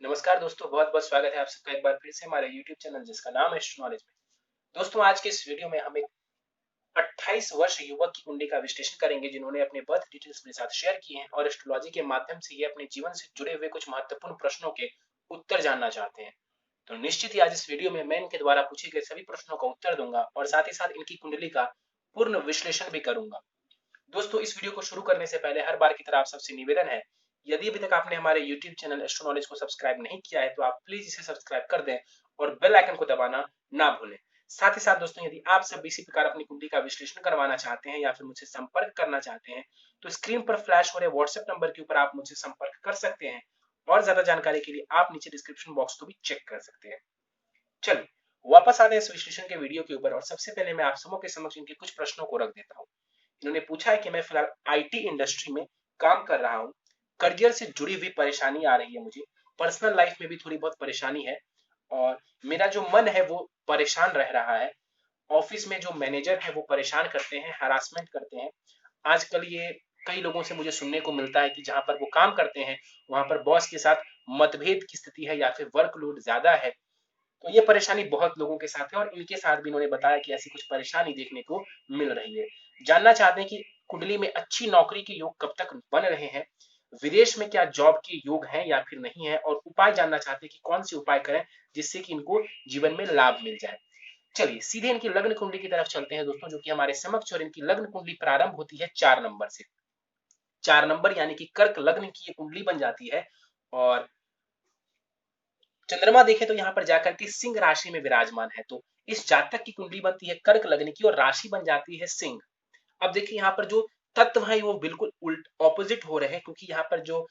नमस्कार दोस्तों, बहुत-बहुत स्वागत है आप सबका एक बार फिर से हमारे यूट्यूब चैनल जिसका नाम है एस्ट्रोनॉलेज में। दोस्तों, आज के इस वीडियो में हम एक 28 वर्ष युवक की कुंडली का विश्लेषण करेंगे जिन्होंने अपने बर्थ डिटेल्स मेरे साथ शेयर किए हैं और एस्ट्रोलॉजी के माध्यम से ये अपने जीवन से जुड़े हुए कुछ महत्वपूर्ण प्रश्नों के उत्तर जानना चाहते हैं। तो निश्चित ही आज इस वीडियो में मैं इनके द्वारा पूछे गए सभी प्रश्नों का उत्तर दूंगा और साथ ही साथ इनकी कुंडली का पूर्ण विश्लेषण भी करूंगा। दोस्तों, इस वीडियो को शुरू करने से पहले हर बार की तरह आप सबसे निवेदन है, यदि अभी तक आपने हमारे YouTube चैनल एस्ट्रो नॉलेज को सब्सक्राइब नहीं किया है तो आप प्लीज इसे सब्सक्राइब कर दें और बेल आइकन को दबाना ना भूलें। साथ ही साथ दोस्तों, यदि आप सब इसी प्रकार अपनी कुंडली का विश्लेषण करवाना चाहते हैं या फिर मुझसे संपर्क करना चाहते हैं तो स्क्रीन पर फ्लैश हो रहे व्हाट्सएप नंबर के ऊपर आप मुझसे संपर्क कर सकते हैं और ज्यादा जानकारी के लिए आप नीचे डिस्क्रिप्शन बॉक्स को भी चेक कर सकते हैं। चलिए वापस आते हैं इस विश्लेषण के वीडियो के ऊपर और सबसे पहले मैं आप सबों के समक्ष इनके कुछ प्रश्नों को रख देता हूँ। इन्होंने पूछा है कि मैं फिलहाल आईटी इंडस्ट्री में काम कर रहा हूँ, करियर से जुड़ी हुई परेशानी आ रही है मुझे, पर्सनल लाइफ में भी थोड़ी बहुत परेशानी है और मेरा जो मन है वो परेशान रह रहा है। ऑफिस में जो मैनेजर है वो परेशान करते हैं, हरासमेंट करते हैं। आजकल ये कई लोगों से मुझे सुनने को मिलता है कि जहां पर वो काम करते हैं वहां पर बॉस के साथ मतभेद की स्थिति है या फिर वर्कलोड ज्यादा है। तो ये परेशानी बहुत लोगों के साथ है और इनके साथ भी इन्होंने बताया कि ऐसी कुछ परेशानी देखने को मिल रही है। जानना चाहते हैं कि कुंडली में अच्छी नौकरी के योग कब तक बन रहे हैं, विदेश में क्या जॉब के योग हैं या फिर नहीं है और उपाय जानना चाहते हैं कि कौन से उपाय करें जिससे कि इनको जीवन में लाभ मिल जाए। चलिए सीधे इनकी लग्न कुंडली की तरफ चलते हैं दोस्तों, जो कि हमारे समक्ष और इनकी लग्न कुंडली प्रारंभ होती है 4 नंबर से। 4 नंबर यानी कि कर्क लग्न की ये कुंडली बन जाती है और चंद्रमा देखें तो यहाँ पर जाकर के सिंह राशि में विराजमान है। तो इस जातक की कुंडली बनती है कर्क लग्न की और राशि बन जाती है सिंह। अब देखिए यहाँ पर जो तत्व है वो बिल्कुल उल्ट ऑपोजिट हो रहे हैं क्योंकि यहाँ पर जो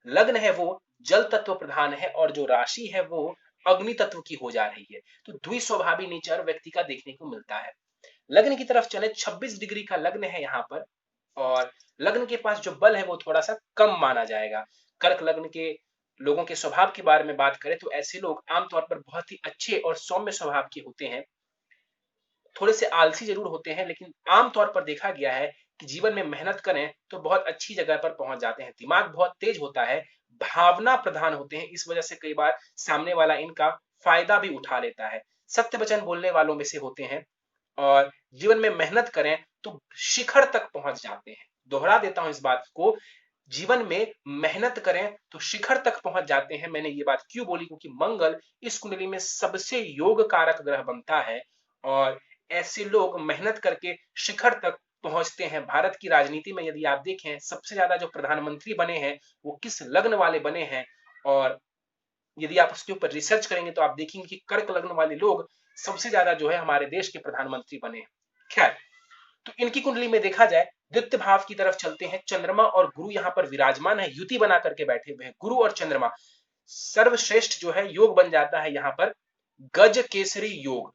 लग्न है वो जल तत्व प्रधान है और जो राशि है वो अग्नि तत्व की हो जा रही है। तो द्विस्वभावी नेचर व्यक्ति का देखने को मिलता है। लग्न की तरफ चले, 26 डिग्री का लग्न है यहाँ पर और लग्न के पास जो बल है वो थोड़ा सा कम माना जाएगा। कर्क लग्न के लोगों के स्वभाव के बारे में बात करें तो ऐसे लोग आमतौर पर बहुत ही अच्छे और सौम्य स्वभाव के होते हैं। थोड़े से आलसी जरूर होते हैं लेकिन आमतौर पर देखा गया है कि जीवन में मेहनत करें तो बहुत अच्छी जगह पर पहुंच जाते हैं। दिमाग बहुत तेज होता है, भावना प्रधान होते हैं, इस वजह से कई बार सामने वाला इनका फायदा भी उठा लेता है। सत्य वचन बोलने वालों में से होते हैं और जीवन में मेहनत करें तो शिखर तक पहुंच जाते हैं। दोहरा देता हूं इस बात को, जीवन में मेहनत करें तो शिखर तक पहुंच जाते हैं। मैंने ये बात क्यों बोली क्योंकि मंगल इस कुंडली में सबसे योग कारक ग्रह बनता है और ऐसे लोग मेहनत करके शिखर तक पहुंचते हैं। भारत की राजनीति में यदि आप देखें सबसे ज्यादा जो प्रधानमंत्री बने हैं वो किस लग्न वाले बने हैं और यदि आप उसके ऊपर रिसर्च करेंगे तो आप देखेंगे कि कर्क लग्न वाले लोग सबसे ज्यादा जो है हमारे देश के प्रधानमंत्री बने हैं। खैर, तो इनकी कुंडली में देखा जाए द्वितीय भाव की तरफ चलते हैं। चंद्रमा और गुरु यहाँ पर विराजमान है, युति बना करके बैठे हुए हैं। गुरु और चंद्रमा सर्वश्रेष्ठ जो है योग बन जाता है यहाँ पर गज केसरी योग।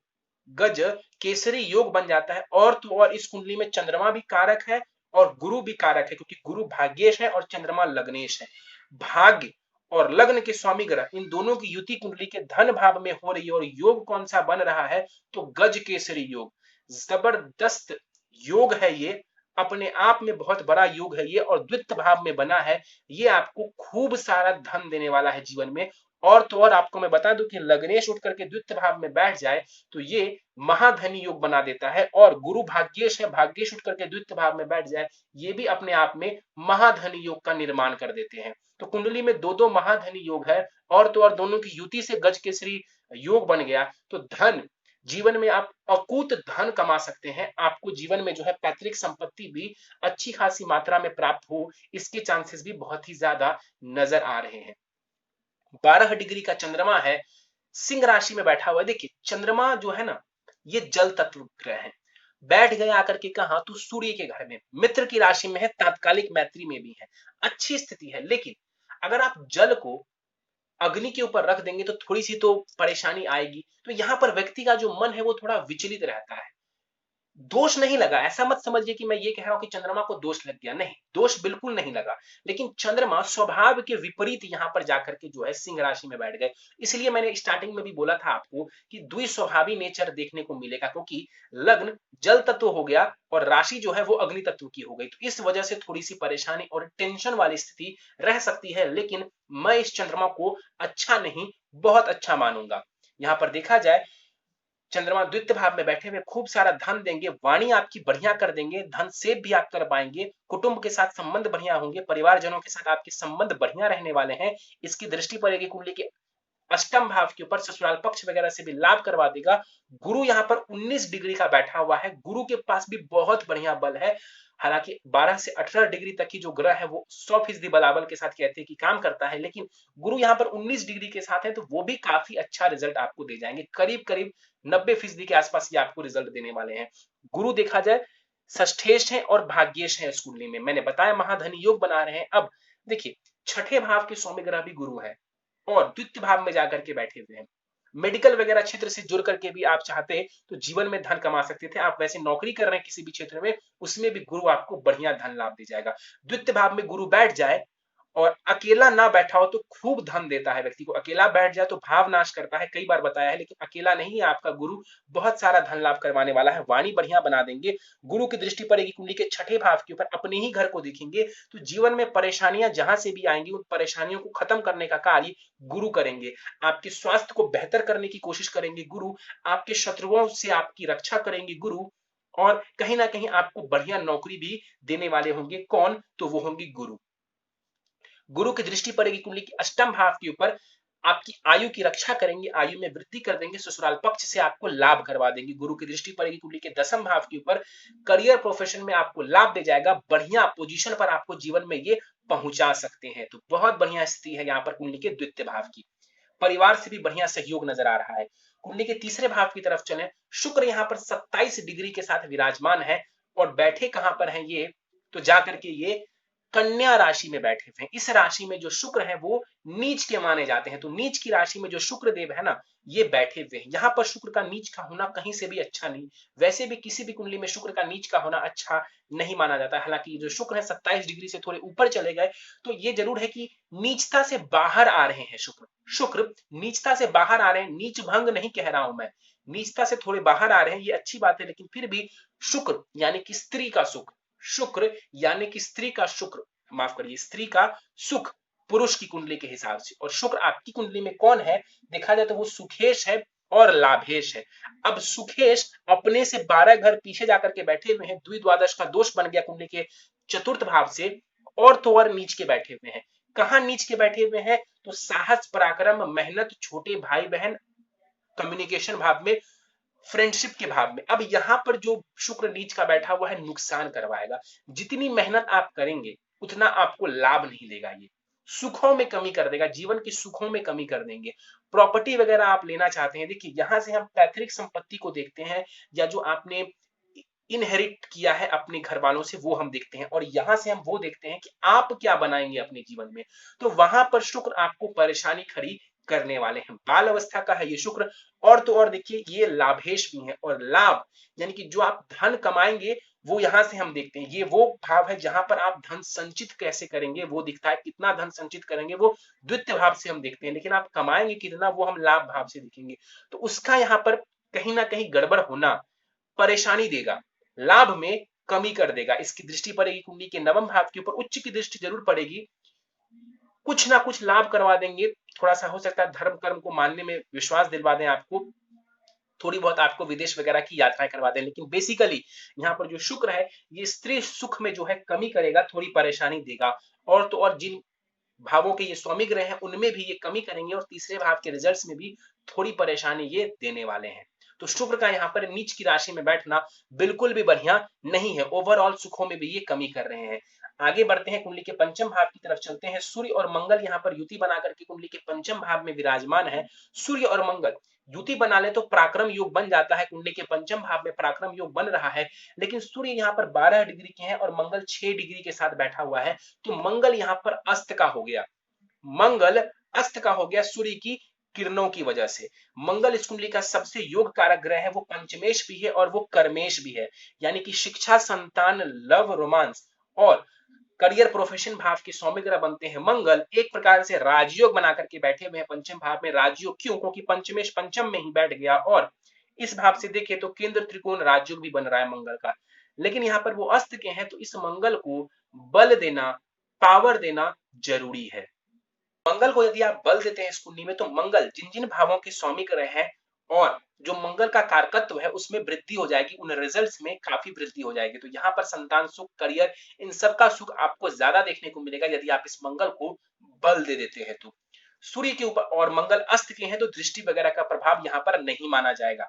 गज केसरी योग बन जाता है और तो और इस कुंडली में चंद्रमा भी कारक है और गुरु भी कारक है क्योंकि गुरु भाग्येश है और चंद्रमा लग्नेश है। भाग्य और लग्न के स्वामी ग्रह इन दोनों की युति कुंडली के धन भाव में हो रही है और योग कौन सा बन रहा है तो गज केसरी योग। जबरदस्त योग है ये, अपने आप में बहुत बड़ा योग है ये और द्वितीय भाव में बना है। ये आपको खूब सारा धन देने वाला है जीवन में। और तो और आपको मैं बता दूं कि लग्नेश उठ करके द्वितीय भाव में बैठ जाए तो ये महाधनी योग बना देता है और गुरु भाग्येश है, भाग्येश उठ करके द्वितीय भाव में बैठ जाए ये भी अपने आप में महाधनी योग का निर्माण कर देते हैं। तो कुंडली में दो दो महाधनी योग है और तो और दोनों की युति से गज केसरी योग बन गया तो धन जीवन में आप अकूत धन कमा सकते हैं। आपको जीवन में जो है पैतृक संपत्ति भी अच्छी खासी मात्रा में प्राप्त हो इसके चांसेस भी बहुत ही ज्यादा नजर आ रहे हैं। 12 डिग्री का चंद्रमा है, सिंह राशि में बैठा हुआ है। देखिए चंद्रमा जो है ना ये जल तत्व ग्रह है, बैठ गए आकर के कहा तो सूर्य के घर में, मित्र की राशि में है, तात्कालिक मैत्री में भी है, अच्छी स्थिति है। लेकिन अगर आप जल को अग्नि के ऊपर रख देंगे तो थोड़ी सी तो परेशानी आएगी। तो यहाँ पर व्यक्ति का जो मन है वो थोड़ा विचलित रहता है। दोष नहीं लगा, ऐसा मत समझिए कि मैं ये कह रहा हूं कि चंद्रमा को दोष लग गया, नहीं, दोष बिल्कुल नहीं लगा। लेकिन चंद्रमा स्वभाव के विपरीत यहां पर जाकर के जो है सिंह राशि में बैठ गए। इसलिए मैंने स्टार्टिंग में भी बोला था आपको कि द्विस्वभावी नेचर देखने को मिलेगा, क्योंकि लग्न जल तत्व हो गया और राशि जो है वो अग्नि तत्व की हो गई। तो इस वजह से थोड़ी सी परेशानी और टेंशन वाली स्थिति रह सकती है, लेकिन मैं इस चंद्रमा को अच्छा नहीं, बहुत अच्छा मानूंगा। यहां पर देखा जाए, चंद्रमा द्वितीय भाव में बैठे हुए खूब सारा धन देंगे, वाणी आपकी बढ़िया कर देंगे, धन सेव भी आप कर पाएंगे, कुटुंब के साथ संबंध बढ़िया होंगे, परिवारजनों के साथ आपके संबंध बढ़िया रहने वाले हैं। इसकी दृष्टि पड़ेगी कुंडली के अष्टम भाव के ऊपर, ससुराल पक्ष वगैरह से भी लाभ करवा देगा। गुरु यहाँ पर 19 डिग्री का बैठा हुआ है, गुरु के पास भी बहुत बढ़िया बल है। हालांकि 12 से 18 डिग्री तक की जो ग्रह है वो 100% बलाबल के साथ कहते हैं कि काम करता है, लेकिन गुरु यहाँ पर 19 डिग्री के साथ है, तो वो भी काफी अच्छा रिजल्ट आपको दे जाएंगे। करीब करीब 90% के आसपास ये आपको रिजल्ट देने वाले हैं। गुरु देखा जाए षष्ठेश है और भाग्येश है इस कुंडली में, मैंने बताया महाधनी योग बना रहे हैं। अब देखिए, छठे भाव के स्वामी ग्रह भी गुरु है और द्वितीय भाव में जाकर के बैठे हुए हैं। मेडिकल वगैरह क्षेत्र से जुड़ करके भी आप चाहते तो जीवन में धन कमा सकते थे। आप वैसे नौकरी कर रहे हैं किसी भी क्षेत्र में, उसमें भी गुरु आपको बढ़िया धन लाभ दे जाएगा। द्वितीय भाव में गुरु बैठ जाए और अकेला ना बैठा हो तो खूब धन देता है व्यक्ति को। अकेला बैठ जाए तो भाव नाश करता है, कई बार बताया है, लेकिन अकेला नहीं है आपका गुरु, बहुत सारा धन लाभ करवाने वाला है, वाणी बढ़िया बना देंगे। गुरु की दृष्टि पड़ेगी कुंडली के छठे भाव के ऊपर, अपने ही घर को देखेंगे, तो जीवन में परेशानियां जहां से भी आएंगी उन परेशानियों को खत्म करने का कार्य गुरु करेंगे। आपके स्वास्थ्य को बेहतर करने की कोशिश करेंगे गुरु, आपके शत्रुओं से आपकी रक्षा करेंगे गुरु, और कहीं ना कहीं आपको बढ़िया नौकरी भी देने वाले होंगे। कौन? तो वो होंगे गुरु। गुरु की दृष्टि पड़ेगी कुंडली के अष्टम भाव के ऊपर, आपकी आयु की रक्षा करेंगे, आयु में वृद्धि कर देंगे, ससुराल पक्ष से आपको लाभ करवा देंगे। गुरु की दृष्टि पड़ेगी कुंडली के दसम भाव के ऊपर, करियर प्रोफेशन में आपको लाभ दे जाएगा, बढ़िया पोजीशन पर आपको जीवन में ये पहुंचा सकते हैं। तो बहुत बढ़िया स्थिति है यहाँ पर कुंडली के द्वितीय भाव की। परिवार से भी बढ़िया सहयोग नजर आ रहा है। कुंडली के तीसरे भाव की तरफ चले, शुक्र यहाँ पर 27 डिग्री के साथ विराजमान है और बैठे कहां पर हैं ये, तो जाकर के ये कन्या राशि में बैठे हुए हैं। इस राशि में जो शुक्र है वो नीच के माने जाते हैं, तो नीच की राशि में जो शुक्र देव है ना, ये बैठे हुए हैं। यहाँ पर शुक्र का नीच का होना कहीं से भी अच्छा नहीं, वैसे भी किसी भी कुंडली में शुक्र का नीच का होना अच्छा नहीं माना जाता। हालांकि जो शुक्र है 27 डिग्री से थोड़े ऊपर चले गए, तो ये जरूर है कि नीचता से बाहर आ रहे हैं शुक्र। शुक्र नीचता से बाहर आ रहे हैं, नीच भंग नहीं कह रहा हूं मैं, नीचता से थोड़े बाहर आ रहे हैं, ये अच्छी बात है। लेकिन फिर भी शुक्र यानी कि स्त्री का सुख, शुक्र यानी कि स्त्री का शुक्र, माफ करिए, स्त्री का सुख पुरुष की कुंडली के हिसाब से, और शुक्र आपकी कुंडली में कौन है देखा जाए तो वो सुखेश है और लाभेश है। अब सुखेश अपने से 12 घर पीछे जाकर के बैठे हुए हैं, द्विद्वादश का दोष बन गया कुंडली के चतुर्थ भाव से, और तो और नीच के बैठे हुए हैं। कहां नीच के बैठे हुए हैं? तो साहस, पराक्रम, मेहनत, छोटे भाई बहन, कम्युनिकेशन भाव में, फ्रेंडशिप के भाव में। अब यहां पर जो शुक्र नीच का बैठा हुआ है नुकसान करवाएगा। जितनी मेहनत आप करेंगे उतना आपको लाभ नहीं देगा, ये सुखों में कमी कर देगा, जीवन के सुखों में कमी कर देंगे। प्रॉपर्टी वगैरह आप लेना चाहते हैं, देखिए यहां से हम पैतृक संपत्ति को देखते हैं, या जो आपने इनहेरिट किया है अपने घर वालों से वो हम देखते हैं, और यहां से हम वो देखते हैं कि आप क्या बनाएंगे अपने जीवन में। तो वहां पर शुक्र आपको परेशानी खड़ी करने वाले हैं। बाल अवस्था का है ये शुक्र, और तो और देखिए ये लाभेश भी है, और लाभ यानी कि जो आप धन कमाएंगे वो यहां से हम देखते हैं। ये वो भाव है जहां पर आप धन संचित कैसे करेंगे वो दिखता है, कितना धन संचित करेंगे वो द्वितीय भाव से हम देखते हैं, लेकिन आप कमाएंगे कितना वो हम लाभ भाव से देखेंगे। तो उसका यहाँ पर कहीं ना कहीं गड़बड़ होना परेशानी देगा, लाभ में कमी कर देगा। इसकी दृष्टि पड़ेगी कुंडली के नवम भाव के ऊपर, उच्च की दृष्टि जरूर पड़ेगी, कुछ ना कुछ लाभ करवा देंगे। थोड़ा सा हो सकता है धर्म कर्म को मानने में विश्वास दिलवा दें आपको, थोड़ी बहुत आपको विदेश वगैरह की यात्राएं करवा दें, लेकिन बेसिकली यहाँ पर जो शुक्र है ये स्त्री सुख में जो है कमी करेगा, थोड़ी परेशानी देगा। और तो और जिन भावों के ये स्वामी ग्रह हैं उनमें भी ये कमी करेंगे, और तीसरे भाव के रिजल्ट्स में भी थोड़ी परेशानी ये देने वाले हैं। तो शुक्र का यहाँ पर नीच की राशि में बैठना बिल्कुल भी बढ़िया नहीं है, ओवरऑल सुखों में भी ये कमी कर रहे हैं। आगे बढ़ते हैं, कुंडली के पंचम भाव की तरफ चलते हैं। सूर्य और मंगल यहाँ पर युति बना करके कुंडली के पंचम भाव में विराजमान है। सूर्य और मंगल युति बना ले तो पराक्रम योग बन जाता है, कुंडली के पंचम भाव में पराक्रम योग बन रहा है। लेकिन सूर्य यहाँ पर 12 डिग्री के हैं और मंगल 6 डिग्री के साथ बैठा हुआ है, तो मंगल यहाँ पर अस्त का हो गया, मंगल अस्त का हो गया सूर्य की किरणों की वजह से। मंगल इस कुंडली का सबसे योग कारक ग्रह है, वो पंचमेश भी है और वो कर्मेश भी है, यानी कि शिक्षा, संतान, लव, रोमांस और करियर, प्रोफेशन भाव के स्वामी ग्रह बनते हैं मंगल। एक प्रकार से राजयोग बना करके बैठे हुए हैं पंचम भाव में। राजयोग क्यों? क्योंकि पंचमेश पंचम में ही बैठ गया और इस भाव से देखें तो केंद्र त्रिकोण राजयोग भी बन रहा है मंगल का। लेकिन यहाँ पर वो अस्त के हैं, तो इस मंगल को बल देना, पावर देना जरूरी है। मंगल को यदि आप बल देते हैं इस कुंडली में, तो मंगल जिन जिन भावों के स्वामी ग्रह हैं और जो मंगल का कारकत्व है उसमें वृद्धि हो जाएगी, उन रिजल्ट्स में काफी वृद्धि हो जाएगी। तो यहाँ पर संतान सुख, करियर, इन सब का सुख आपको ज्यादा देखने को मिलेगा यदि आप इस मंगल को बल दे देते हैं तो। सूर्य के ऊपर और मंगल अस्त के हैं, तो दृष्टि वगैरह का प्रभाव यहाँ पर नहीं माना जाएगा।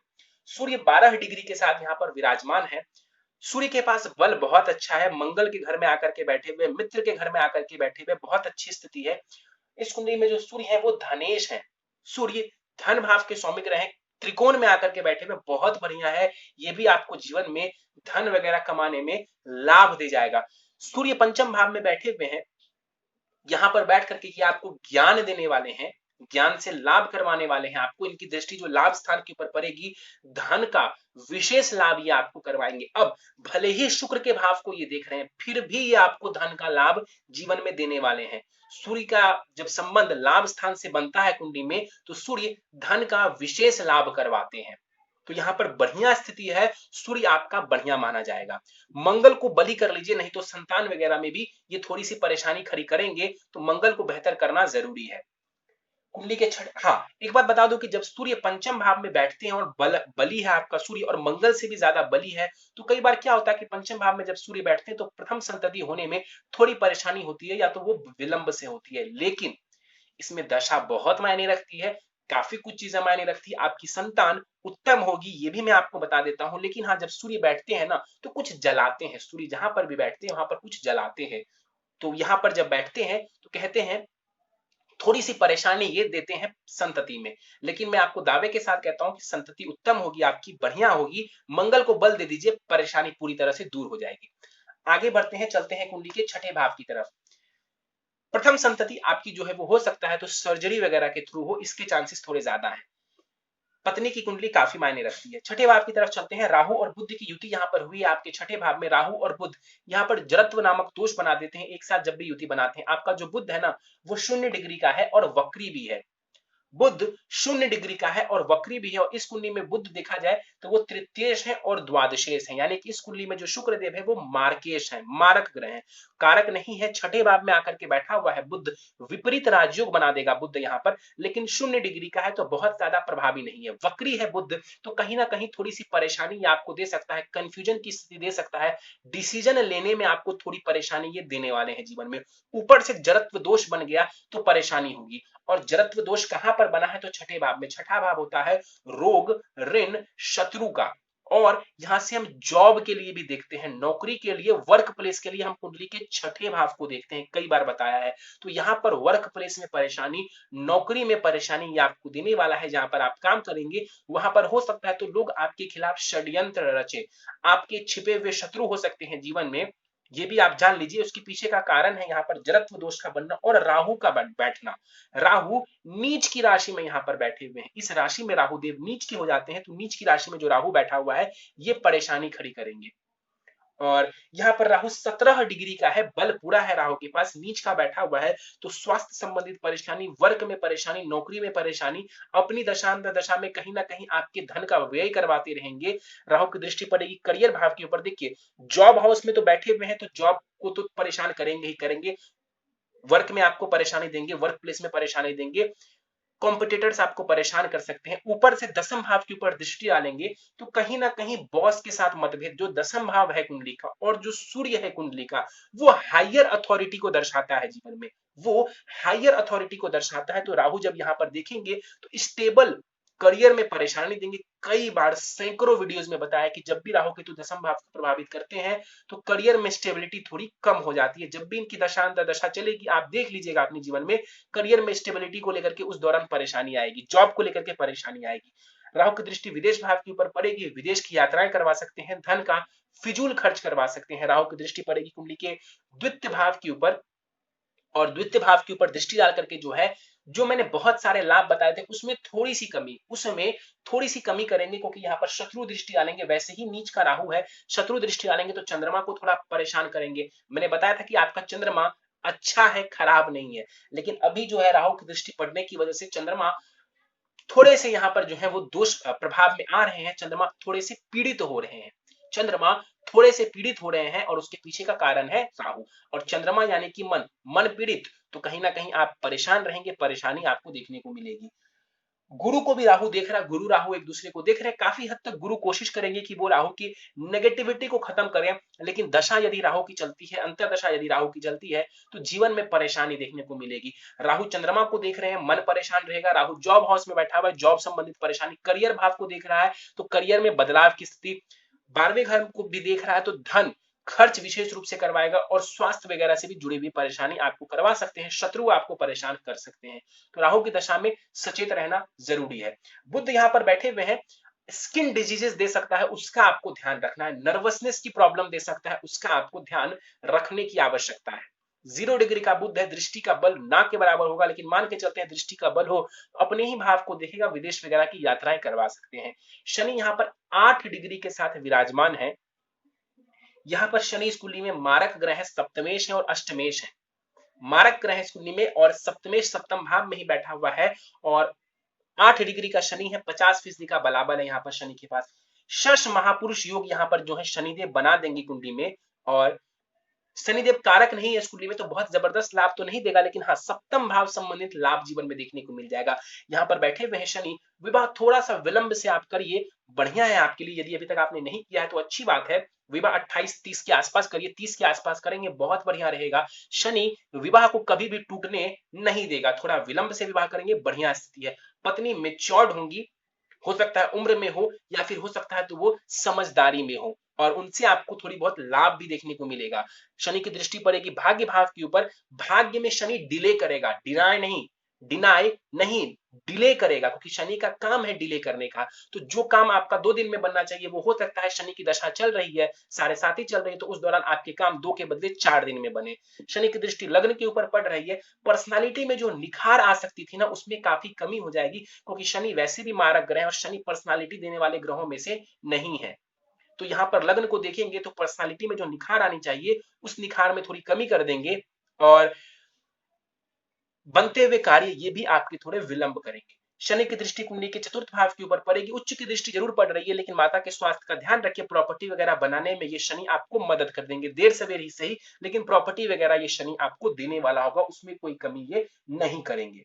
सूर्य 12 डिग्री के साथ यहाँ पर विराजमान है। सूर्य के पास बल बहुत अच्छा है, मंगल के घर में आकर के बैठे हुए, मित्र के घर में आकर के बैठे हुए, बहुत अच्छी स्थिति है। इस कुंडली में जो सूर्य है वो धनेश है। सूर्य धन भाव के स्वामी ग्रह है, त्रिकोण में आकर के बैठे हुए बहुत बढ़िया है। ये भी आपको जीवन में धन वगैरह कमाने में लाभ दे जाएगा। सूर्य पंचम भाव में बैठे हुए हैं, यहां पर बैठ करके ये आपको ज्ञान देने वाले हैं, ज्ञान से लाभ करवाने वाले हैं आपको। इनकी दृष्टि जो लाभ स्थान के ऊपर पड़ेगी, धन का विशेष लाभ ये आपको करवाएंगे। अब भले ही शुक्र के भाव को ये देख रहे हैं, फिर भी ये आपको धन का लाभ जीवन में देने वाले हैं। सूर्य का जब संबंध लाभ स्थान से बनता है कुंडली में, तो सूर्य धन का विशेष लाभ करवाते हैं। तो यहाँ पर बढ़िया स्थिति है, सूर्य आपका बढ़िया माना जाएगा। मंगल को बलि कर लीजिए, नहीं तो संतान वगैरह में भी ये थोड़ी सी परेशानी खड़ी करेंगे, तो मंगल को बेहतर करना जरूरी है। कुंडली के हाँ, एक बात बता दो कि जब सूर्य पंचम भाव में बैठते हैं और बली है आपका सूर्य और मंगल से भी ज्यादा बली है, तो कई बार क्या होता है कि पंचम भाव में जब सूर्य बैठते हैं तो प्रथम संतति होने में थोड़ी परेशानी होती है, या तो वो विलंब से होती है। लेकिन इसमें दशा बहुत मायने रखती है, काफी कुछ चीजें मायने रखती है। आपकी संतान उत्तम होगी, ये भी मैं आपको बता देता हूं। लेकिन हाँ, जब सूर्य बैठते हैं ना, तो कुछ जलाते हैं। सूर्य जहां पर भी बैठते हैं वहां पर कुछ जलाते हैं। तो यहां पर जब बैठते हैं तो कहते हैं थोड़ी सी परेशानी ये देते हैं संतति में। लेकिन मैं आपको दावे के साथ कहता हूं कि संतति उत्तम होगी, आपकी बढ़िया होगी। मंगल को बल दे दीजिए, परेशानी पूरी तरह से दूर हो जाएगी। आगे बढ़ते हैं, चलते हैं कुंडली के छठे भाव की तरफ। प्रथम संतति आपकी जो है वो हो सकता है तो सर्जरी वगैरह के थ्रू हो, इसके चांसेस थोड़े ज्यादा हैं। पत्नी की कुंडली काफी मायने रखती है। छठे भाव की तरफ चलते हैं। राहु और बुध की युति यहाँ पर हुई है आपके छठे भाव में। राहु और बुध यहाँ पर जड़त्व नामक दोष बना देते हैं एक साथ जब भी युति बनाते हैं। आपका जो बुध है ना, वो 0 डिग्री का है और वक्री भी है। बुध 0 डिग्री का है और वक्री भी है। और इस कुंडली में बुध देखा जाए तो वो तृतीयेश है और द्वादशेश है, यानी कि इस कुंडली में जो शुक्र देव है वो मार्केश है, मारक ग्रह है, कारक नहीं है। छठे भाव में आकर के बैठा हुआ है बुध, विपरीत राजयोग बना देगा बुध यहाँ पर। लेकिन 0 डिग्री का है तो बहुत ज्यादा प्रभावी नहीं है। वक्री है बुध, तो कहीं ना कहीं थोड़ी सी परेशानी आपको दे सकता है, कंफ्यूजन की स्थिति दे सकता है, डिसीजन लेने में आपको थोड़ी परेशानी ये देने वाले हैं जीवन में। ऊपर से जड़त्व दोष बन गया तो परेशानी होगी। और जड़त्व दोष कहां पर बना है? तो छठे भाव में। छठा भाव होता है रोग, ऋण, शत्रु का। और यहां से हम जॉब के लिए भी देखते हैं, नौकरी के लिए, वर्क प्लेस के लिए हम कुंडली के छठे भाव को देखते हैं, कई बार बताया है। तो यहां पर वर्क प्लेस में परेशानी, नौकरी में परेशानी ये आपको देने वाला है। जहां पर आप काम करेंगे वहां पर हो सकता है तो लोग आपके खिलाफ षड्यंत्र रचे, आपके छिपे हुए शत्रु हो सकते हैं जीवन में, ये भी आप जान लीजिए। उसके पीछे का कारण है यहाँ पर जड़त्व दोष का बनना और राहु का बैठना। राहु नीच की राशि में यहाँ पर बैठे हुए हैं। इस राशि में राहु देव नीच के हो जाते हैं, तो नीच की राशि में जो राहु बैठा हुआ है ये परेशानी खड़ी करेंगे। और यहाँ पर राहु 17 डिग्री का है, बल पूरा है राहु के पास, नीच का बैठा हुआ है। तो स्वास्थ्य संबंधित परेशानी, वर्क में परेशानी, नौकरी में परेशानी, अपनी दशांतर दशा में कहीं ना कहीं आपके धन का व्यय करवाते रहेंगे। राहु की दृष्टि पड़ेगी करियर भाव के ऊपर। देखिए, जॉब हाउस में तो बैठे हुए हैं तो जॉब को तो परेशान करेंगे ही करेंगे, वर्क में आपको परेशानी देंगे, वर्क प्लेस में परेशानी देंगे, कॉम्पिटिटर्स आपको परेशान कर सकते हैं। ऊपर से दसम भाव के ऊपर दृष्टि डालेंगे तो कहीं ना कहीं बॉस के साथ मतभेद, जो दसम भाव है कुंडली का और जो सूर्य है कुंडली का, वो हायर अथॉरिटी को दर्शाता है जीवन में, वो हायर अथॉरिटी को दर्शाता है। तो राहु जब यहां पर देखेंगे तो स्टेबल करियर में परेशानी देंगे। कई बार सैकड़ों वीडियोस में बताया कि जब भी राहु केतु दसम भाव को प्रभावित करते हैं तो करियर में स्टेबिलिटी थोड़ी कम हो जाती है। जब भी इनकी दशांतर दशा चलेगी, आप देख लीजिएगा अपने जीवन में, करियर में स्टेबिलिटी को लेकर के उस दौरान परेशानी आएगी, जॉब को लेकर के परेशानी आएगी। राहु की दृष्टि विदेश भाव के ऊपर पड़ेगी, विदेश की यात्राएं करवा सकते हैं, धन का फिजूल खर्च करवा सकते हैं। राहु की दृष्टि पड़ेगी कुंडली के द्वितीय भाव के ऊपर, और द्वितीय भाव के ऊपर दृष्टि डाल करके जो है जो मैंने बहुत सारे लाभ बताए थे उसमें थोड़ी सी कमी करेंगे, क्योंकि यहाँ पर शत्रु दृष्टि डालेंगे। वैसे ही नीच का राहु है, शत्रु दृष्टि डालेंगे तो चंद्रमा को थोड़ा परेशान करेंगे। मैंने बताया था कि आपका चंद्रमा अच्छा है, खराब नहीं है, लेकिन अभी जो है राहु की दृष्टि पड़ने की वजह से चंद्रमा थोड़े से यहाँ पर जो है वो दोष प्रभाव में आ रहे हैं। चंद्रमा थोड़े से पीड़ित हो रहे हैं, चंद्रमा थोड़े से पीड़ित हो रहे हैं, और उसके पीछे का कारण है राहु। और चंद्रमा यानी कि मन पीड़ित, तो कहीं ना कहीं आप परेशान रहेंगे, परेशानी आपको देखने को मिलेगी। गुरु को भी राहु देख रहा है, गुरु राहु एक दूसरे को देख रहे हैं। काफी हद तक गुरु कोशिश करेंगे कि वो राहु की नेगेटिविटी को खत्म करें, लेकिन दशा यदि राहु की चलती है, अंतर्दशा यदि राहु की चलती है, तो जीवन में परेशानी देखने को मिलेगी। राहु चंद्रमा को देख रहे हैं, मन परेशान रहेगा। राहु जॉब हाउस में बैठा हुआ है, जॉब संबंधित परेशानी। करियर भाव को देख रहा है, तो करियर में बदलाव की स्थिति। 12वें घर को भी देख रहा है, तो धन खर्च विशेष रूप से करवाएगा, और स्वास्थ्य वगैरह से भी जुड़ी हुई परेशानी आपको करवा सकते हैं, शत्रु आपको परेशान कर सकते हैं। तो राहु की दशा में सचेत रहना जरूरी है। बुध यहाँ पर बैठे हुए हैं, स्किन डिजीजेस दे सकता है, उसका आपको ध्यान रखना है। नर्वसनेस की प्रॉब्लम दे सकता है, उसका आपको ध्यान रखने की आवश्यकता है। 0 डिग्री का बुध है, दृष्टि का बल ना के बराबर होगा, लेकिन मान के चलते हैं दृष्टि का बल हो तो अपने ही भाव को देखेगा, विदेश वगैरह की यात्राएं करवा सकते हैं। शनि यहाँ पर 8 डिग्री के साथ विराजमान है। यहाँ पर शनि इस कुंडली में मारक ग्रह सप्तमेश है और अष्टमेश है। मारक ग्रह इस कुंडली में, और सप्तमेश सप्तम भाव में ही बैठा हुआ है, और 8 डिग्री का शनि है, 50% का बलाबल है यहाँ पर शनि के पास। शश महापुरुष योग यहाँ पर जो है शनिदेव बना देंगे कुंडली में। और शनिदेव कारक नहीं है इस कुंडली में, तो बहुत जबरदस्त लाभ तो नहीं देगा, लेकिन हाँ सप्तम भाव संबंधित लाभ जीवन में देखने को मिल जाएगा। यहाँ पर बैठे हुए हैं शनि। विवाह थोड़ा सा विलंब से आप करिए, बढ़िया है आपके लिए। यदि अभी तक आपने नहीं किया है तो अच्छी बात है। विवाह 28-30 के आसपास करिए, 30 के आसपास करेंगे बहुत बढ़िया रहेगा। शनि विवाह को कभी भी टूटने नहीं देगा, थोड़ा विलंब से विवाह करेंगे, बढ़िया स्थिति है। पत्नी मेच्योर्ड होंगी, हो सकता है उम्र में हो, या फिर हो सकता है तो वो समझदारी में हो, और उनसे आपको थोड़ी बहुत लाभ भी देखने को मिलेगा। शनि की दृष्टि पड़ेगी भाग्य भाव के ऊपर। भाग्य में शनि डिले करेगा, डिनाई नहीं, डिले करेगा, क्योंकि शनि का काम है डिले करने का। तो जो काम आपका 2 दिन में बनना चाहिए, वो हो सकता है शनि की दशा चल रही है, 7.5 चल रही है, तो उस दौरान आपके काम 2 के बदले 4 दिन में बने। शनि की दृष्टि लग्न के ऊपर पड़ रही है, पर्सनालिटी में जो निखार आ सकती थी ना, उसमें काफी कमी हो जाएगी, क्योंकि शनि वैसे भी मारक ग्रह है, और शनि पर्सनालिटी देने वाले ग्रहों में से नहीं है। तो यहाँ पर लग्न को देखेंगे तो पर्सनालिटी में जो निखार आनी चाहिए, उस निखार में थोड़ी कमी कर देंगे, और बनते हुए कार्य ये भी आपके थोड़े विलंब करेंगे। शनि की दृष्टि कुंडली के चतुर्थ भाव के ऊपर पड़ेगी। उच्च की दृष्टि जरूर पड़ रही है, लेकिन माता के स्वास्थ्य का ध्यान रखिए। प्रॉपर्टी वगैरह बनाने में ये शनि आपको मदद कर देंगे, देर सवेर ही सही, लेकिन प्रॉपर्टी वगैरह ये शनि आपको देने वाला होगा, उसमें कोई कमी ये नहीं करेंगे।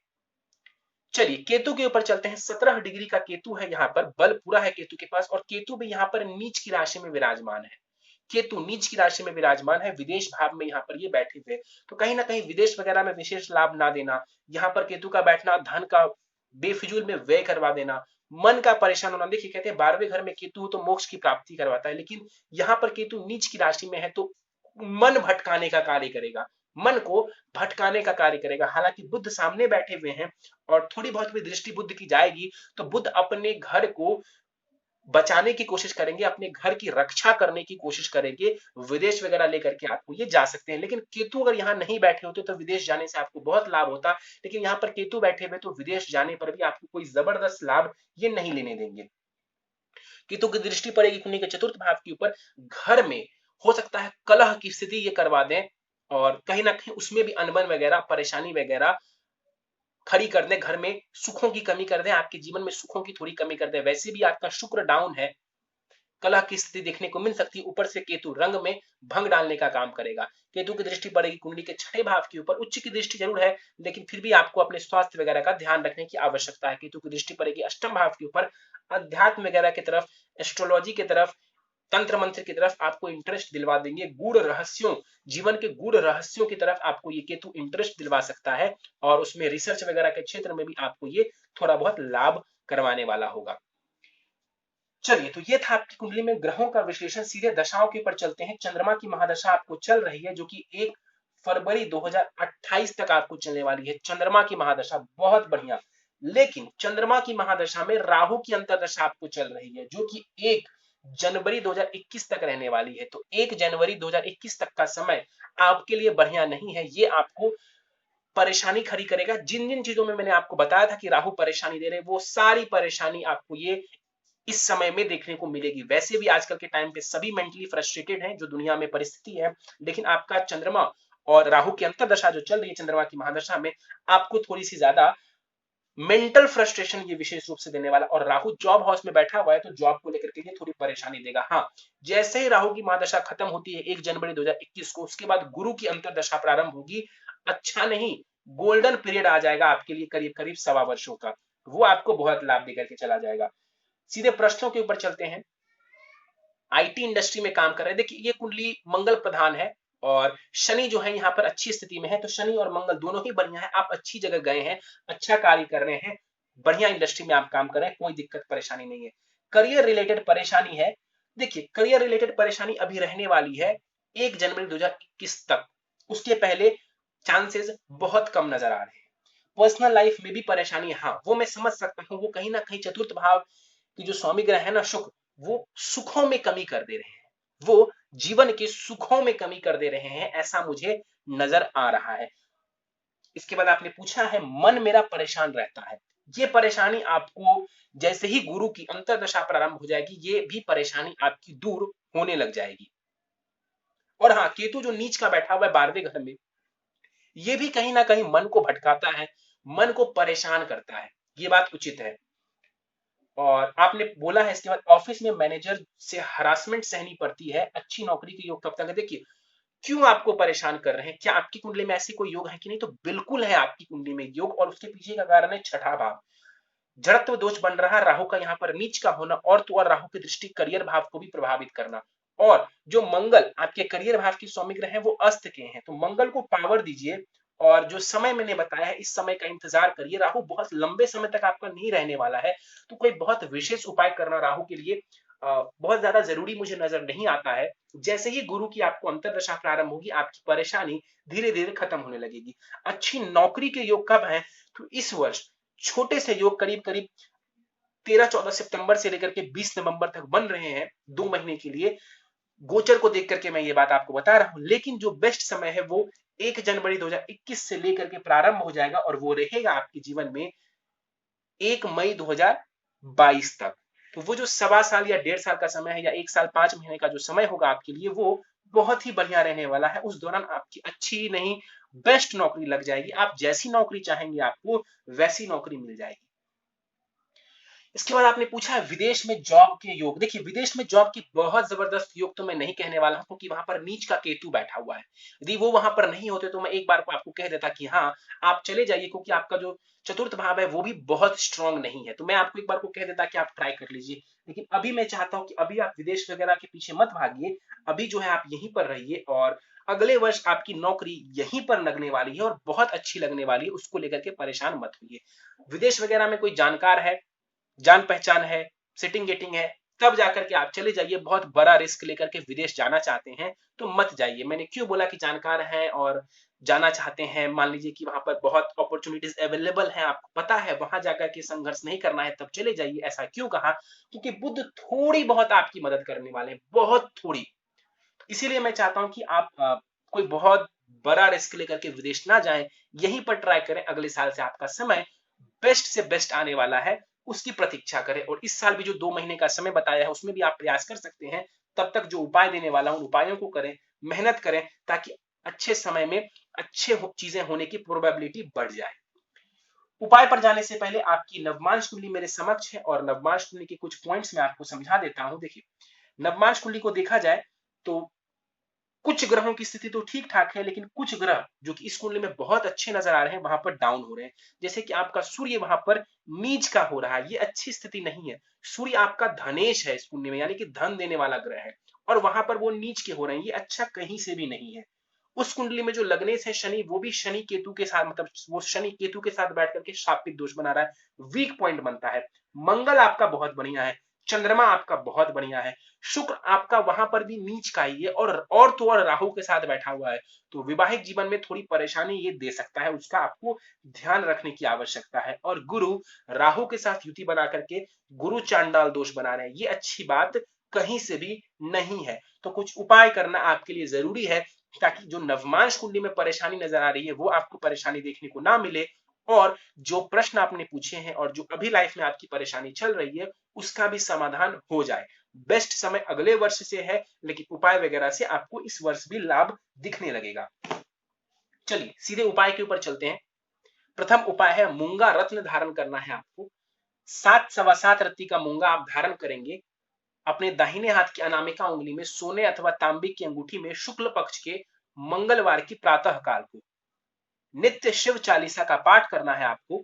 चलिए केतु के ऊपर चलते हैं। 17 डिग्री का केतु है, यहाँ पर बल पूरा है केतु के पास, और केतु भी यहाँ पर नीच की राशि में विराजमान है। केतु नीच की राशि में विराजमान है, विदेश भाव में यहाँ पर ये बैठे हुए, तो कहीं ना कहीं विदेश वगैरह में विशेष लाभ ना देना। यहाँ पर केतु का बैठना धन का बेफिजूल में व्यय करवा देना, मन का परेशान होना। देखिए कहते हैं 12वें घर में केतु तो मोक्ष की प्राप्ति करवाता है, लेकिन यहाँ पर केतु नीच की राशि में है, तो मन भटकाने का कार्य करेगा, मन को भटकाने का कार्य करेगा। हालांकि बुध सामने बैठे हुए हैं, और थोड़ी बहुत भी दृष्टि बुध की जाएगी, तो बुध अपने घर को बचाने की कोशिश करेंगे, अपने घर की रक्षा करने की कोशिश करेंगे। विदेश वगैरह लेकर के आपको ये जा सकते हैं, लेकिन केतु अगर यहाँ नहीं बैठे होते तो विदेश जाने से आपको बहुत लाभ होता, लेकिन यहाँ पर केतु बैठे हुए, तो विदेश जाने पर भी आपको कोई जबरदस्त लाभ ये नहीं लेने देंगे। केतु की दृष्टि पड़ेगी कुंडली के चतुर्थ भाव के ऊपर। घर में हो सकता है कलह की स्थिति ये करवा दें, और कहीं ना कहीं उसमें भी अनबन वगैरह, परेशानी वगैरह खड़ी कर दें, घर में सुखों की कमी कर दें, आपके जीवन में सुखों की थोड़ी कमी कर दें। वैसे भी आपका शुक्र डाउन है, कलह की स्थिति देखने को मिल सकती है। ऊपर से केतु रंग में भंग डालने का काम करेगा। केतु की दृष्टि पड़ेगी कुंडली के 6 भाव के ऊपर। उच्च की दृष्टि जरूर है, लेकिन फिर भी आपको अपने स्वास्थ्य वगैरह का ध्यान रखने की आवश्यकता है। केतु की दृष्टि पड़ेगी अष्टम भाव के ऊपर। अध्यात्म वगैरह की तरफ, एस्ट्रोलॉजी की तरफ, तंत्र मंत्र की तरफ आपको इंटरेस्ट दिलवा देंगे। गूढ़ रहस्यों, जीवन के गूढ़ रहस्यों की तरफ आपको ये केतु इंटरेस्ट दिलवा सकता है, और उसमें रिसर्च वगैरह के क्षेत्र में भी आपको ये थोड़ा बहुत लाभ करवाने वाला होगा। चलिए, तो ये था आपकी कुंडली में ग्रहों का विश्लेषण। सीधे दशाओं के ऊपर चलते हैं। चंद्रमा की महादशा आपको चल रही है, जो कि 1 फरवरी 2028 तक आपको चलने वाली है। चंद्रमा की महादशा बहुत बढ़िया, लेकिन चंद्रमा की महादशा में राहु की अंतरदशा आपको चल रही है, जो कि 1 जनवरी 2021 तक रहने वाली है। तो 1 जनवरी 2021 तक का समय आपके लिए बढ़िया नहीं है। ये आपको परेशानी खड़ी करेगा। जिन जिन चीजों में मैंने आपको बताया था कि राहु परेशानी दे रहे, वो सारी परेशानी आपको ये इस समय में देखने को मिलेगी। वैसे भी आजकल के टाइम पे सभी मेंटली फ्रस्ट्रेटेड हैं, जो दुनिया में परिस्थिति है, लेकिन आपका चंद्रमा और राहु की अंतरदशा जो चल रही है चंद्रमा की महादशा में, आपको थोड़ी सी ज्यादा मेंटल फ्रस्ट्रेशन ये विशेष रूप से देने वाला। और राहु जॉब हाउस में बैठा हुआ है, तो जॉब को लेकर के ये थोड़ी परेशानी देगा। हाँ, जैसे ही राहु की महादशा खत्म होती है 1 जनवरी 2021 को, उसके बाद गुरु की अंतरदशा प्रारंभ होगी। अच्छा नहीं, गोल्डन पीरियड आ जाएगा आपके लिए, करीब करीब 1.25 वर्षों का। वो आपको बहुत लाभ देकर के चला जाएगा। सीधे प्रश्नों के ऊपर चलते हैं। आईटी इंडस्ट्री में काम कर रहे हैं, देखिए ये कुंडली मंगल प्रधान है और शनि जो है यहाँ पर अच्छी स्थिति में है, तो शनि और मंगल दोनों ही बढ़िया है। आप अच्छी जगह गए हैं, अच्छा कार्य कर रहे हैं, बढ़िया इंडस्ट्री में आप काम कर रहे हैं, कोई दिक्कत परेशानी नहीं है। करियर रिलेटेड परेशानी है, देखिए करियर रिलेटेड परेशानी अभी रहने वाली है 1 जनवरी 2021 तक। उसके पहले चांसेस बहुत कम नजर आ रहे हैं। पर्सनल लाइफ में भी परेशानी, हाँ वो मैं समझ सकता हूँ, वो कहीं ना कहीं चतुर्थ भाव की जो स्वामी ग्रह है ना शुक्र, वो सुखों में कमी कर दे रहे हैं, वो जीवन के सुखों में कमी कर दे रहे हैं, ऐसा मुझे नजर आ रहा है। इसके बाद आपने पूछा है मन मेरा परेशान रहता है। ये परेशानी आपको जैसे ही गुरु की अंतरदशा प्रारंभ हो जाएगी, ये भी परेशानी आपकी दूर होने लग जाएगी। और हाँ, केतु जो नीच का बैठा हुआ है 12वें घर में, ये भी कहीं ना कहीं मन को भटकाता है, मन को परेशान करता है, ये बात उचित है। और आपने बोला है इसके बाद ऑफिस में मैनेजर से हरासमेंट सहनी पड़ती है, अच्छी नौकरी के योग कब तक है। देखिए क्यों आपको परेशान कर रहे हैं, क्या आपकी कुंडली में ऐसी कोई योग है कि नहीं, तो बिल्कुल है आपकी कुंडली में योग, और उसके पीछे का कारण है छठा भाव। जड़त्व दोष बन रहा है, राहु का यहाँ पर नीच का होना, और तो और राहु की दृष्टि करियर भाव को भी प्रभावित करना। और जो मंगल आपके करियर भाव की स्वामी ग्रह है, वो अस्त के हैं, तो मंगल को पावर दीजिए। और जो समय मैंने बताया है, इस समय का इंतजार करिए। राहु बहुत लंबे समय तक आपका नहीं रहने वाला है, तो कोई बहुत विशेष उपाय करना राहु के लिए बहुत ज्यादा जरूरी मुझे नजर नहीं आता है। जैसे ही गुरु की आपको अंतरदशा प्रारंभ होगी, आपकी परेशानी धीरे धीरे खत्म होने लगेगी। अच्छी नौकरी के योग कब है, तो इस वर्ष छोटे से योग करीब करीब 13-14 सितंबर से लेकर के 20 नवंबर तक बन रहे हैं, 2 महीने के लिए। गोचर को देख करके मैं ये बात आपको बता रहा हूं, लेकिन जो बेस्ट समय है वो 1 जनवरी 2021 से लेकर के प्रारंभ हो जाएगा, और वो रहेगा आपके जीवन में 1 मई 2022 तक। तो वो जो 1.25 साल या 1.5 साल का समय है, या 1 साल 5 महीने का जो समय होगा आपके लिए, वो बहुत ही बढ़िया रहने वाला है। उस दौरान आपकी अच्छी नहीं, बेस्ट नौकरी लग जाएगी। आप जैसी नौकरी चाहेंगे आपको वैसी नौकरी मिल जाएगी। इसके बाद आपने पूछा है विदेश में जॉब के योग। देखिए विदेश में जॉब की बहुत जबरदस्त योग तो मैं नहीं कहने वाला हूं, क्योंकि वहां पर नीच का केतु बैठा हुआ है। यदि वो वहां पर नहीं होते तो मैं एक बार को आपको कह देता कि हाँ आप चले जाइए, क्योंकि आपका जो चतुर्थ भाव है वो भी बहुत स्ट्रांग नहीं है, तो मैं आपको एक बार को कह देता कि आप ट्राई कर लीजिए। लेकिन अभी मैं चाहता हूं कि अभी आप विदेश वगैरह के पीछे मत भागिए, अभी जो है आप यहीं पर रहिए, और अगले वर्ष आपकी नौकरी यहीं पर लगने वाली है और बहुत अच्छी लगने वाली है, उसको लेकर के परेशान मत होइए। विदेश वगैरह में कोई जानकार है, जान पहचान है, सिटिंग गेटिंग है, तब जाकर के आप चले जाइए। बहुत बड़ा रिस्क लेकर के विदेश जाना चाहते हैं तो मत जाइए। मैंने क्यों बोला कि जानकार हैं और जाना चाहते हैं, मान लीजिए कि वहां पर बहुत अपॉर्चुनिटीज अवेलेबल हैं, आपको पता है वहां जाकर के संघर्ष नहीं करना है, तब चले जाइए। ऐसा क्यों कहा, क्योंकि बुध थोड़ी बहुत आपकी मदद करने वाले हैं, बहुत थोड़ी। इसीलिए मैं चाहता हूं कि आप कोई बहुत बड़ा रिस्क लेकर के विदेश ना जाएं, यहीं पर ट्राई करें। अगले साल से आपका समय बेस्ट से बेस्ट आने वाला है, उसकी प्रतीक्षा करें। और इस साल भी जो 2 महीने का समय बताया है, उसमें भी आप प्रयास कर सकते हैं। तब तक जो उपाय देने वाला हूं, उन उपायों को करें, मेहनत करें, ताकि अच्छे समय में अच्छे चीजें होने की प्रोबेबिलिटी बढ़ जाए। उपाय पर जाने से पहले आपकी नवमांश कुंडली मेरे समक्ष है, और नवमांश कुंडली के कुछ पॉइंट्स मैं आपको समझा देता हूं। देखिए नवमांश कुंडली को देखा जाए तो कुछ ग्रहों की स्थिति तो ठीक ठाक है, लेकिन कुछ ग्रह जो कि इस कुंडली में बहुत अच्छे नजर आ रहे हैं, वहां पर डाउन हो रहे हैं। जैसे कि आपका सूर्य वहां पर नीच का हो रहा है, ये अच्छी स्थिति नहीं है। सूर्य आपका धनेश है इस कुंडली में, यानी कि धन देने वाला ग्रह है, और वहां पर वो नीच के हो रहे हैं, ये अच्छा कहीं से भी नहीं है। उस कुंडली में जो लग्नेश है शनि, वो भी शनि केतु के साथ, मतलब वो शनि केतु के साथ बैठ करके शापित दोष बना रहा है, वीक पॉइंट बनता है। मंगल आपका बहुत बढ़िया है, चंद्रमा आपका बहुत बढ़िया है, शुक्र आपका वहां पर भी नीच का ही है, और तो और राहु के साथ बैठा हुआ है। तो वैवाहिक जीवन में थोड़ी परेशानी ये दे सकता है, उसका आपको ध्यान रखने की आवश्यकता है। और गुरु राहु के साथ युति बना करके गुरु चांडाल दोष बना रहे हैं, ये अच्छी बात कहीं से भी नहीं है। तो कुछ उपाय करना आपके लिए जरूरी है, ताकि जो नवमांश कुंडली में परेशानी नजर आ रही है वो आपको परेशानी देखने को ना मिले, और जो प्रश्न आपने पूछे हैं और जो अभी लाइफ में आपकी परेशानी चल रही है उसका भी समाधान हो जाए। बेस्ट समय अगले वर्ष से है, लेकिन उपाय वगैरह से आपको इस वर्ष भी लाभ दिखने लगेगा। चलिए सीधे उपाय के ऊपर चलते हैं। प्रथम उपाय है मूंगा रत्न धारण करना है आपको। 7 सवा 7 रत्ती का मूंगा आप धारण करेंगे। अपने दाहिने हाथ की अनामिका उंगली में सोने अथवा तांबे की अंगूठी में शुक्ल पक्ष के मंगलवार की प्रातः काल को नित्य शिव चालीसा का पाठ करना है आपको।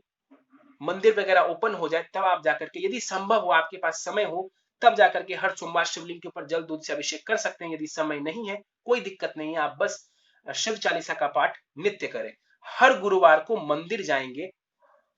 मंदिर वगैरह ओपन हो जाए तब आप जाकर के, यदि संभव हो, आपके पास समय हो, तब जाकर के हर सोमवार शिवलिंग के ऊपर जल दूध से अभिषेक कर सकते हैं। यदि समय नहीं है कोई दिक्कत नहीं है, आप बस शिव चालीसा का पाठ नित्य करें। हर गुरुवार को मंदिर जाएंगे,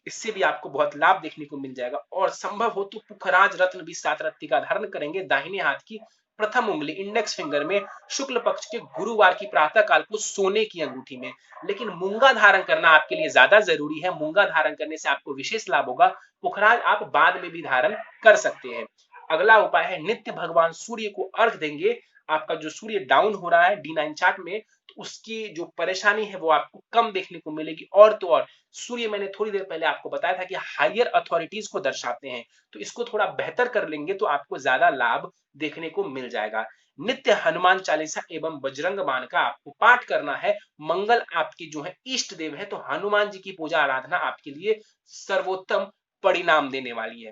इससे भी आपको बहुत लाभ देखने को मिल जाएगा। और संभव हो तो पुखराज रत्न भी 7 रत्ती का धारण करेंगे दाहिने हाथ की प्रथम उंगली इंडेक्स फिंगर में शुक्ल पक्ष के गुरुवार की प्रातः काल को सोने की अंगूठी में। लेकिन मूंगा धारण करना आपके लिए ज्यादा जरूरी है, मूंगा धारण करने से आपको विशेष लाभ होगा। पुखराज आप बाद में भी धारण कर सकते हैं। अगला उपाय है नित्य भगवान सूर्य को अर्घ देंगे। आपका जो सूर्य डाउन हो रहा है D9 चार्ट में, तो उसकी जो परेशानी है वो आपको कम देखने को मिलेगी। और तो और सूर्य, मैंने थोड़ी देर पहले आपको बताया था कि हायर अथॉरिटीज को दर्शाते हैं, तो इसको थोड़ा बेहतर कर लेंगे तो आपको ज्यादा लाभ देखने को मिल जाएगा। नित्य हनुमान चालीसा एवं बजरंग बाण का आपको पाठ करना है। मंगल आपकी जो है इष्ट देव है, तो हनुमान जी की पूजा आराधना आपके लिए सर्वोत्तम परिणाम देने वाली है।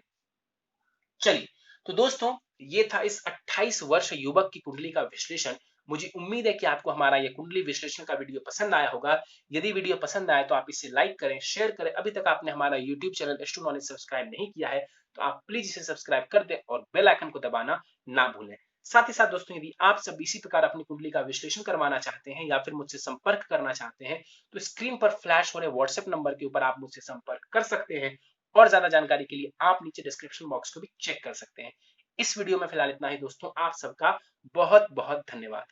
चलिए, तो दोस्तों ये था इस 28 वर्ष युवक की कुंडली का विश्लेषण। मुझे उम्मीद है कि आपको हमारा ये कुंडली विश्लेषण का वीडियो पसंद आया होगा। यदि वीडियो पसंद आया तो आप इसे लाइक करें, शेयर करें। अभी तक आपने हमारा YouTube channel astro knowledge subscribe नहीं किया है तो आप प्लीज इसे सब्सक्राइब कर दें और बेल आइकन को दबाना ना भूलें। साथ ही साथ दोस्तों, यदि आप सब इसी प्रकार अपनी कुंडली का विश्लेषण करवाना चाहते हैं या फिर मुझसे संपर्क करना चाहते हैं तो स्क्रीन पर फ्लैश हो रहे व्हाट्सएप नंबर के ऊपर आप मुझसे संपर्क कर सकते हैं। और ज्यादा जानकारी के लिए आप नीचे डिस्क्रिप्शन बॉक्स को भी चेक कर सकते हैं। इस वीडियो में फिलहाल इतना ही दोस्तों, आप सबका बहुत बहुत धन्यवाद।